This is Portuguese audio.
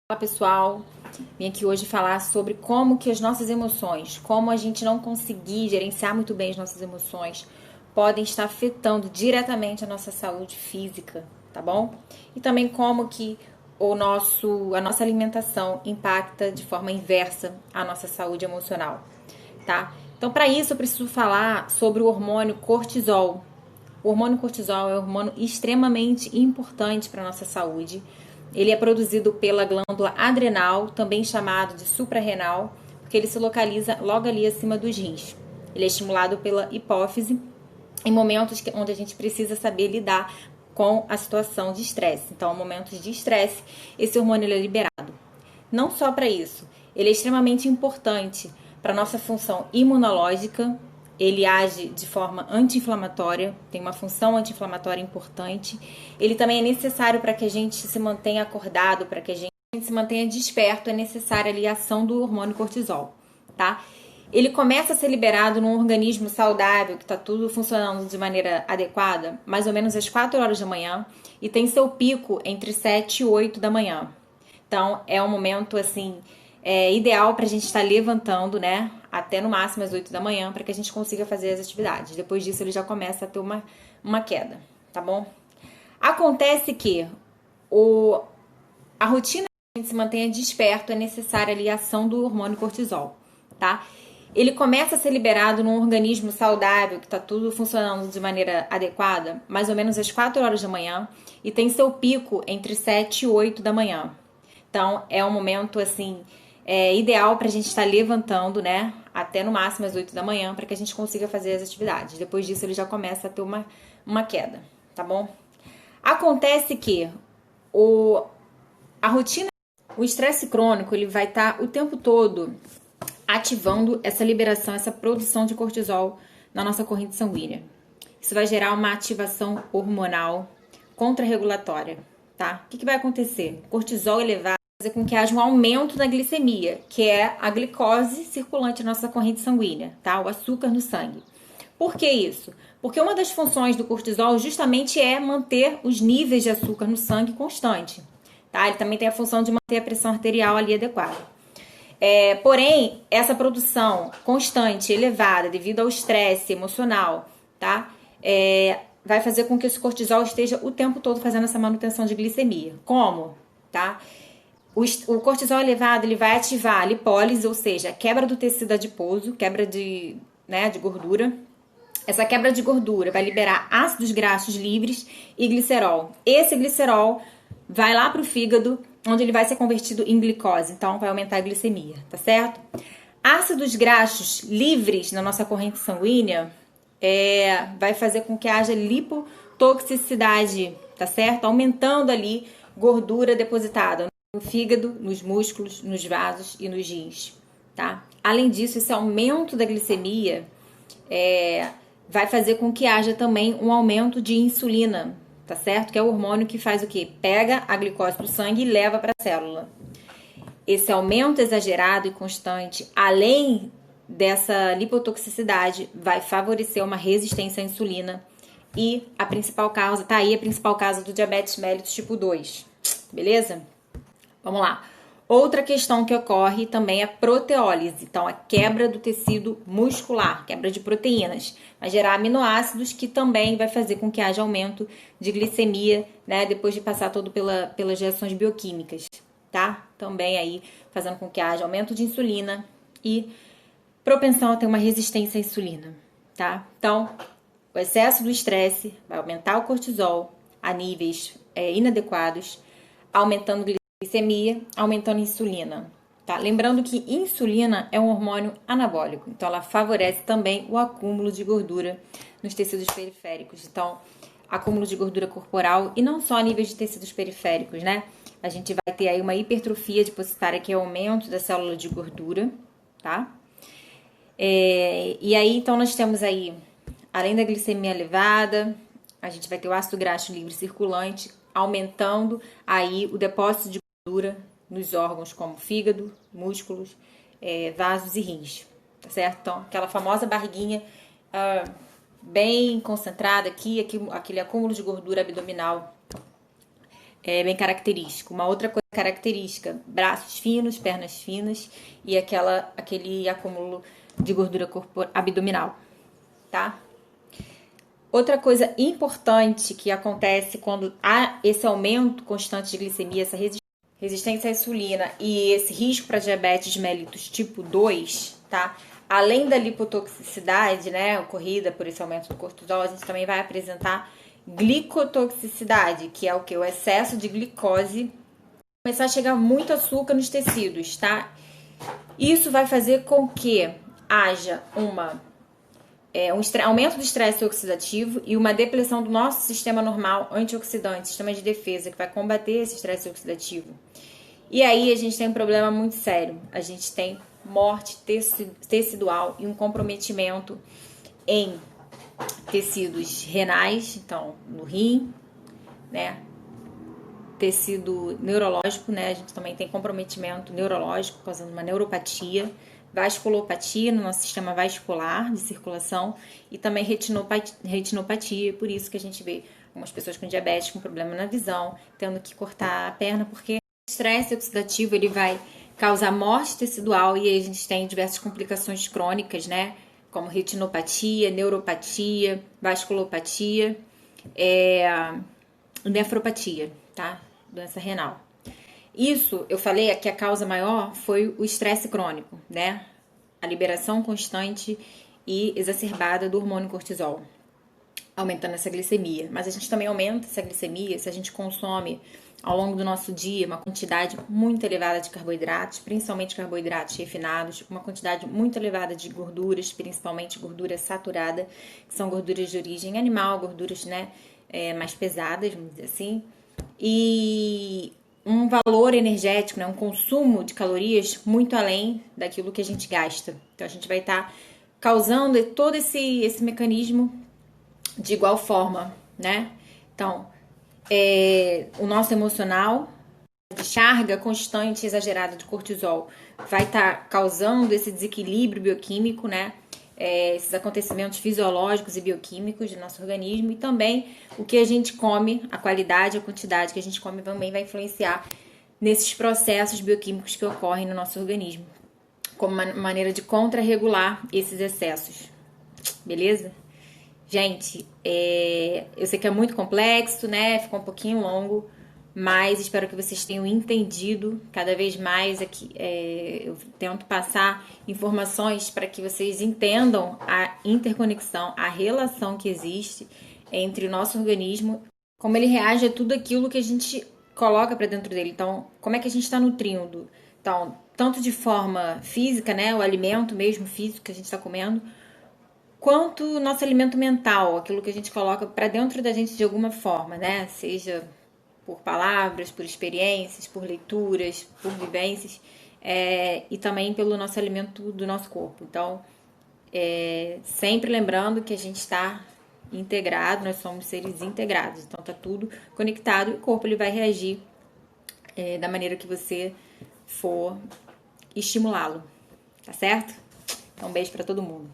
Olá pessoal, vim aqui hoje falar sobre como que as nossas emoções, como a gente não conseguir gerenciar muito bem as nossas emoções, podem estar afetando diretamente a nossa saúde física, tá bom? E também como que a nossa alimentação impacta de forma inversa a nossa saúde emocional, tá? Então, para isso eu preciso falar sobre o hormônio cortisol. O hormônio cortisol é um hormônio extremamente importante para a nossa saúde. Ele é produzido pela glândula adrenal, também chamado de suprarrenal, porque ele se localiza logo ali acima dos rins. Ele é estimulado pela hipófise em momentos onde a gente precisa saber lidar com a situação de estresse. Então, em momentos de estresse, esse hormônio é liberado. Não só para isso, ele é extremamente importante para a nossa função imunológica. Ele age de forma anti-inflamatória, tem uma função anti-inflamatória importante. Ele também é necessário para que a gente se mantenha acordado, para que a gente se mantenha desperto, é necessária ali a ação do hormônio cortisol, tá? Ele começa a ser liberado num organismo saudável, que está tudo funcionando de maneira adequada, mais ou menos às 4 horas da manhã, e tem seu pico entre 7 e 8 da manhã. Então, é um momento, assim, ideal para a gente estar levantando, né? Até no máximo às 8 da manhã, para que a gente consiga fazer as atividades. Depois disso, ele já começa a ter uma queda, tá bom? Acontece que a rotina que a gente se mantenha desperto é necessária ali a ação do hormônio cortisol, tá? Ele começa a ser liberado num organismo saudável, que está tudo funcionando de maneira adequada, mais ou menos às 4 horas da manhã, e tem seu pico entre 7 e 8 da manhã. Então, é um momento, assim, ideal para a gente estar levantando, né? Até no máximo às 8 da manhã, para que a gente consiga fazer as atividades. Depois disso, ele já começa a ter uma queda, tá bom? Acontece que a rotina, o estresse crônico, ele vai estar o tempo todo ativando essa liberação, essa produção de cortisol na nossa corrente sanguínea. Isso vai gerar uma ativação hormonal contrarregulatória, tá? O que vai acontecer? O cortisol elevado vai fazer com que haja um aumento na glicemia, que é a glicose circulante na nossa corrente sanguínea, tá? O açúcar no sangue. Por que isso? Porque uma das funções do cortisol justamente é manter os níveis de açúcar no sangue constante, tá? Ele também tem a função de manter a pressão arterial ali adequada. Porém, essa produção constante, elevada, devido ao estresse emocional, tá? Vai fazer com que esse cortisol esteja o tempo todo fazendo essa manutenção de glicemia. Como? Tá? O cortisol elevado, ele vai ativar a lipólise, ou seja, a quebra do tecido adiposo, quebra de gordura. Essa quebra de gordura vai liberar ácidos graxos livres e glicerol. Esse glicerol vai lá para o fígado, onde ele vai ser convertido em glicose, então vai aumentar a glicemia, tá certo? Ácidos graxos livres na nossa corrente sanguínea vai fazer com que haja lipotoxicidade, tá certo? Aumentando ali gordura depositada no fígado, nos músculos, nos vasos e nos rins, tá? Além disso, esse aumento da glicemia vai fazer com que haja também um aumento de insulina, tá certo? Que é o hormônio que faz o quê? Pega a glicose do sangue e leva para a célula. Esse aumento exagerado e constante, além dessa lipotoxicidade, vai favorecer uma resistência à insulina e a principal causa, tá aí a principal causa do diabetes mellitus tipo 2, beleza? Vamos lá. Outra questão que ocorre também é a proteólise, então a quebra do tecido muscular, quebra de proteínas, vai gerar aminoácidos que também vai fazer com que haja aumento de glicemia, né, depois de passar todo pelas reações bioquímicas, tá? Também aí fazendo com que haja aumento de insulina e propensão a ter uma resistência à insulina, tá? Então, o excesso do estresse vai aumentar o cortisol a níveis inadequados, aumentando glicemia, aumentando insulina, tá? Lembrando que insulina é um hormônio anabólico, então ela favorece também o acúmulo de gordura nos tecidos periféricos. Então, acúmulo de gordura corporal e não só a nível de tecidos periféricos, né? A gente vai ter aí uma hipertrofia depositária, que é o aumento da célula de gordura, tá? E aí, então, nós temos aí, além da glicemia elevada, a gente vai ter o ácido graxo livre circulante, aumentando aí o depósito de gordura nos órgãos como fígado, músculos, vasos e rins, tá certo? Então, aquela famosa barriguinha bem concentrada aqui, aquele acúmulo de gordura abdominal é bem característico. Uma outra coisa característica, braços finos, pernas finas e aquele acúmulo de gordura abdominal, tá? Outra coisa importante que acontece quando há esse aumento constante de glicemia, essa resistência à insulina e esse risco para diabetes mellitus tipo 2, tá? Além da lipotoxicidade, né, ocorrida por esse aumento do cortisol, a gente também vai apresentar glicotoxicidade, que é o que? O excesso de glicose, começar a chegar muito açúcar nos tecidos, tá? Isso vai fazer com que haja um aumento do estresse oxidativo e uma depressão do nosso sistema normal antioxidante, sistema de defesa, que vai combater esse estresse oxidativo. E aí a gente tem um problema muito sério. A gente tem morte tecidual e um comprometimento em tecidos renais, então no rim, né? Tecido neurológico, né? A gente também tem comprometimento neurológico, causando uma neuropatia, vasculopatia no nosso sistema vascular de circulação e também retinopatia, por isso que a gente vê algumas pessoas com diabetes, com problema na visão, tendo que cortar a perna, porque o estresse oxidativo ele vai causar morte tecidual e aí a gente tem diversas complicações crônicas, né? Como retinopatia, neuropatia, vasculopatia, nefropatia, tá? Doença renal. Isso, eu falei que a causa maior foi o estresse crônico, né? A liberação constante e exacerbada do hormônio cortisol, aumentando essa glicemia. Mas a gente também aumenta essa glicemia se a gente consome ao longo do nosso dia uma quantidade muito elevada de carboidratos, principalmente carboidratos refinados, uma quantidade muito elevada de gorduras, principalmente gordura saturada, que são gorduras de origem animal, gorduras, né, mais pesadas, vamos dizer assim, e um valor energético, né, um consumo de calorias muito além daquilo que a gente gasta. Então a gente vai estar causando todo esse mecanismo de igual forma, né? Então, o nosso emocional, a descarga constante e exagerada de cortisol vai estar causando esse desequilíbrio bioquímico, né? Esses acontecimentos fisiológicos e bioquímicos do nosso organismo, e também o que a gente come, a qualidade, a quantidade que a gente come também vai influenciar nesses processos bioquímicos que ocorrem no nosso organismo, como uma maneira de contrarregular esses excessos, beleza? Gente, eu sei que é muito complexo, né? Ficou um pouquinho longo, mas espero que vocês tenham entendido cada vez mais aqui. Eu tento passar informações para que vocês entendam a interconexão, a relação que existe entre o nosso organismo, como ele reage a tudo aquilo que a gente coloca para dentro dele. Então, como é que a gente está nutrindo? Então, tanto de forma física, né? O alimento mesmo físico que a gente está comendo, quanto o nosso alimento mental, aquilo que a gente coloca para dentro da gente de alguma forma, né? Seja por palavras, por experiências, por leituras, por vivências, e também pelo nosso alimento do nosso corpo. Então, sempre lembrando que a gente está integrado, nós somos seres integrados, então tá tudo conectado e o corpo ele vai reagir da maneira que você for estimulá-lo, tá certo? Então, um beijo para todo mundo.